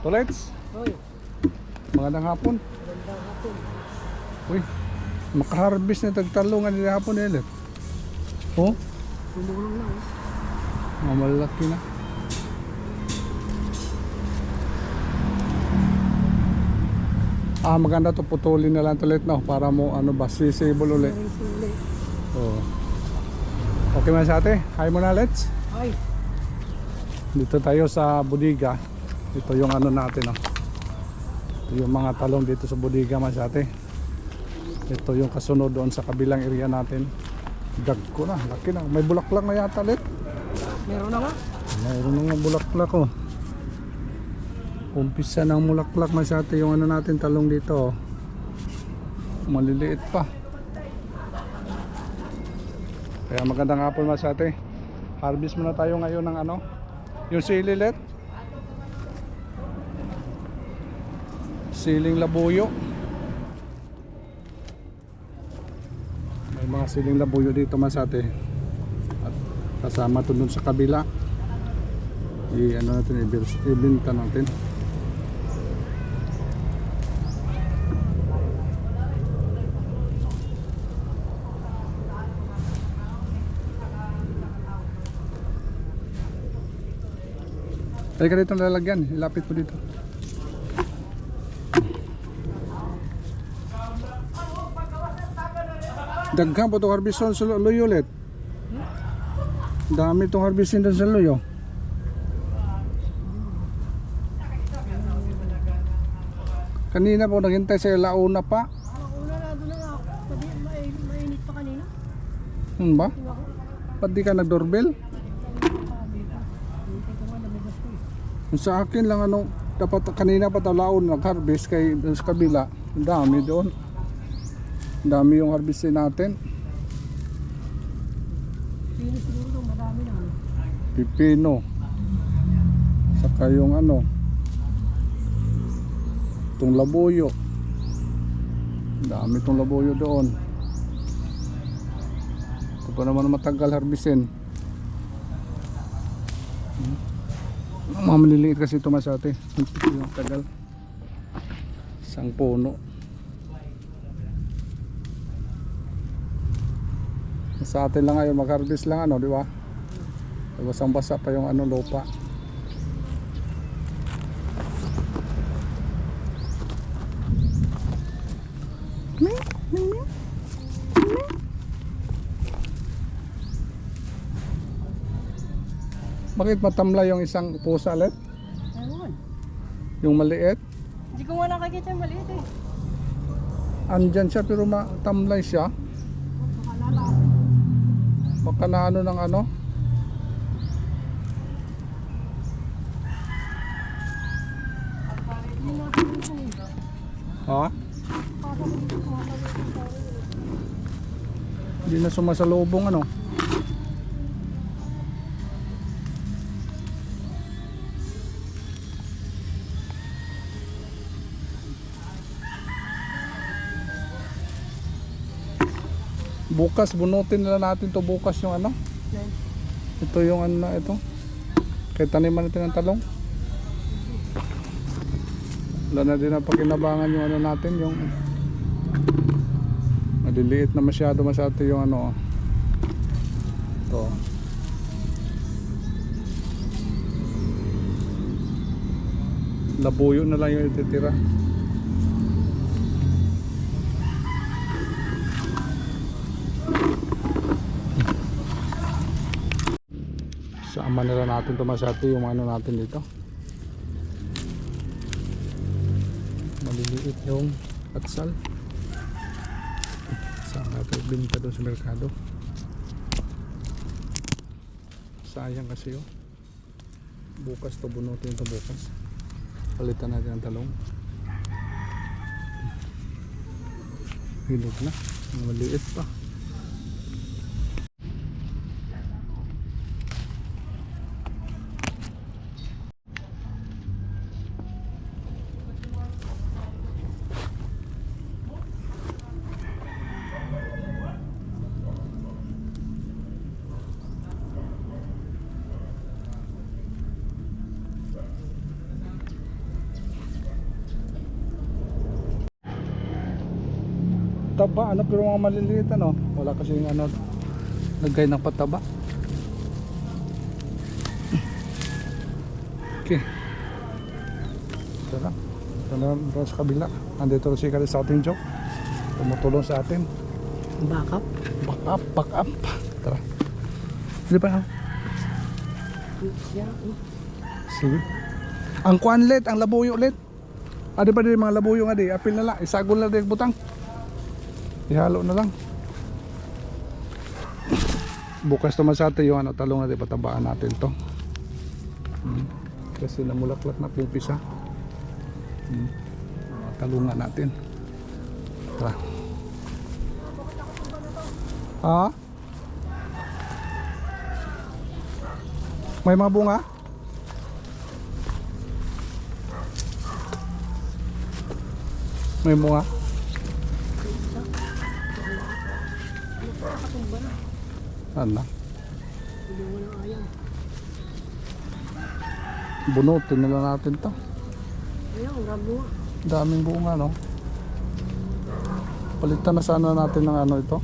Tolets, Hoy, magandang hapon. magandang hapon. Uy, makaharvest na tagtalungan nila hapon ulit. Oh, Tumulong na mamalaki na. Maganda to, putulin na lang ulit no, para mo ano ba, sisable ulit. Sili. Oh. Okay man sa ate, hi muna let's. Ay, Dito tayo sa bodega. Ito yung ano natin no. Ito yung mga talong dito sa bodega man sa ate. Ito yung kasunod doon sa kabilang area natin. Dagko na, laki na. May bulaklak na yata ulit. meron na nga. Mayroon na nga bulaklak oh. Umpisa ng bulaklak man sa ate yung ano natin talong dito oh. Maliliit pa. Kaya magandang hapon man sa ate. Harvest muna tayo ngayon ng ano, yung sililet, siling labuyo. May mga siling labuyo dito man sa ate. At kasama to dun sa kabila. Ano natin, ibenta natin. Try ka dito lalagyan, ilapit mo dito. Daghan po itong harbison sa luyo ulit. Dami itong harbisin doon sa luyo. Kanina po naghintay sa launa pa. Una na doon na nga. Sabi, mainit pa kanina. Ba? Ba't di ka nag-doorbell? Sa akin lang ano, dapat kanina pa talaon nag-harvest kay sa kabila. Ang dami doon. Ang dami yung harvestin natin. Pino siguro doon, madami na. Pipino. Saka yung ano, itong labuyo. Ang dami itong labuyo doon. Ito pa naman matagal harvestin. Mga maliliit kasi ito mas ate. Yung tagal. Isang puno. Sa atin lang ngayon mag-harvest lang ano, di ba? Basang-basa pa yung ano lupa. Bakit matamla yung isang pusa ulit? Ewan. Yung maliit? Hindi ko nga nakakita yung maliit eh. Andyan siya pero matamlay siya. Baka lala. Baka na ano ng ano. Hindi na ako dito eh. Ha? Pasa ko dito, kumakawin ko tayo. Hindi na sumasalubong ano. Bukas bunutin nila natin to bukas yung ano. Yan. Ito yung ano na ito. Kaya taniman natin ng talong. Wala na din na pakinabangan yung ano natin, yung maliliit na masyado yung ano. Ito. Labuyo na lang yung ititira. Sama nila natin tumasati yung ano natin dito. Maliliit yung katsal. Saan natin binta doon sa merkado. Sayang kasi yun. Bukas to bunutin ito bukas. Palitan natin ang talong. Hinog na. Maliit pa. Taba, ano, pero mga maliliit, ano. Wala kasi yung ano, lagay ng pataba. Okay. Tara. Tara doon sa kabila. Andito si Kali sa ating joke. Tumutulong sa atin. Backup. Back up. Tara. Hindi pa, ha? Sige. Ang kuan let, ang labuyo let. Adi pa din mga labuyo nga di, apil na lang, isagol na din butang. Ihalo na lang. Bukas naman sa atin yung ano, talong na di, patabaan natin to. Kasi namulaklak na pumpisa. Talungan natin. Tara. Ha? May mga bunga? May bunga? Ano? Bunutin na lang natin to. Ayaw, bunga. Daming bunga, no? Palitan na sana natin ng ano ito.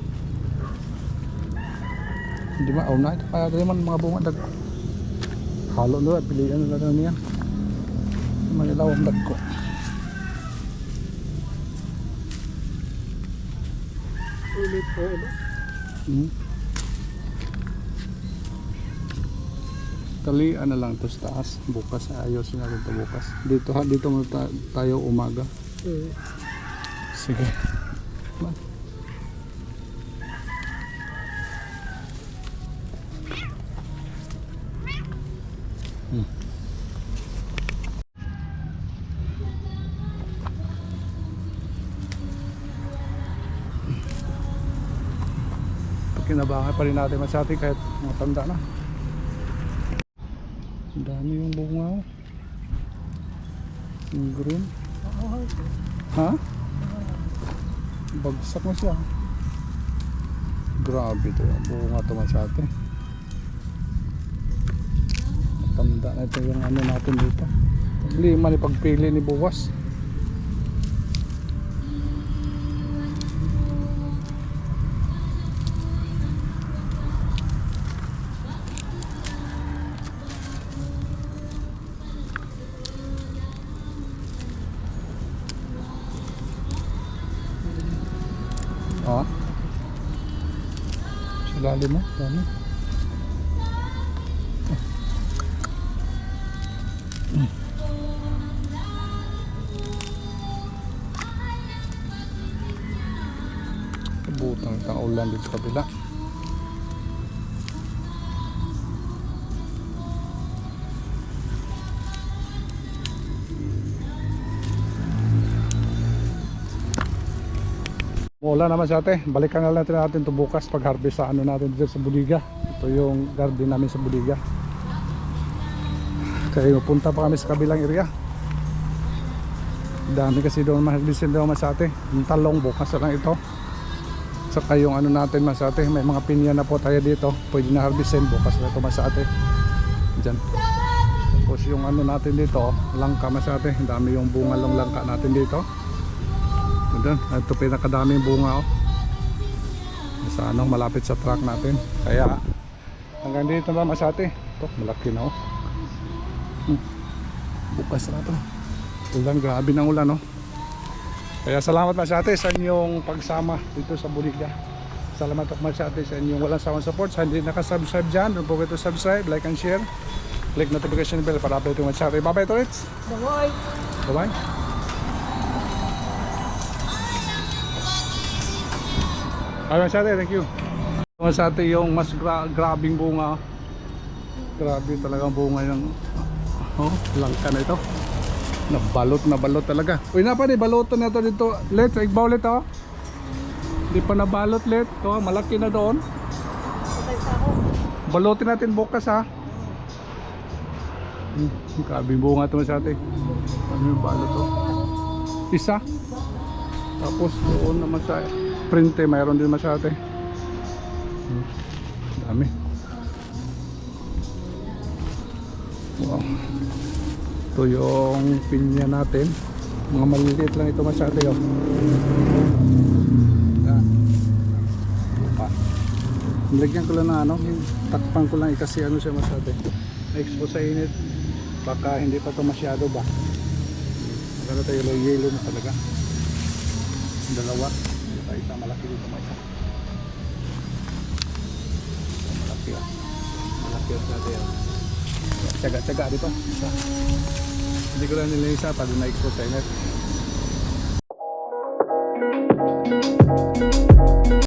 Hindi maaw na ito. Kaya naman mga bunga dag. Halo na, pilihan na lang niyan. Manilaw ang dag ko. Ulit po, iba. Talian na lang to sa taas. Bukas ayos natin to bukas. Dito muna tayo umaga. Sige. Kinabangan pa rin natin masyati kahit matanda na. Ang dami yung bunga, oh. Yung green. Ha? Bagsak na siya. Grabe ito yung bunga ito masyati. Matanda na ito yung ano natin dito. Problema ni pagpili ni buwas. Ha? Sa lalim mo? Dami. Kabutang itang ulan dito sa kabila. Wala naman sa ate, balikan na lang natin ito bukas pag harvest sa ano natin dito sa Budiga. Ito yung garden namin sa Budiga. Kaya punta pa kami sa kabilang area. Dami kasi doon ma-harvestin daw mas ate. Yung talong bukas na lang ito. Saka yung ano natin mas ate, may mga pinya na po tayo dito. Pwede na harvestin bukas na ito mas ate. Diyan. Tapos yung ano natin dito, langka mas ate. Dami yung bunga ng langka natin dito. Ito pinakadaming bunga, oh. Sa ano, malapit sa truck natin. Kaya hanggang dito na masate. Ito malaki na, oh. Bukas na ito. Ulan, grabe ng ulan, oh. Kaya salamat masate sa inyong pagsama dito sa Budiga. Salamat masate sa inyong walang sawang support. Sa hindi nakasubscribe dyan, don't forget to subscribe, like and share. Click notification bell para update yung masate. Bye bye, Torits. Bye-bye. Bye bye. Ayun sa atin, thank you. Ayun sa atin yung mas grabing bunga. Grabe talagang bunga yung langka na ito. Nabalot talaga. Uy na pa di, balutan na ito dito. Let, igbaw let, oh. Di pa nabalot let. Ito, malaki na doon. Balutin natin bukas, ha. Grabing bunga ito sa atin. Ano yung balot, oh. Isa. Tapos doon naman sa printe, mayroon din masyate. Dami. Wow. Ito yung pinya natin. Mga maliliit lang ito masyate, oh. Nilagyan ko lang ng ano, takpan ko lang kasi ano siya masyado. Na-expose sa init. Baka hindi pa to masyado ba. Maganda tayo yellow na talaga. Dalawa. Ito isa malaki dito may isa. Malaki ah. Malaki ang natin. Tsaga-tsaga dito. Isa. Hindi ko lang nila isa pag na-expose sa init.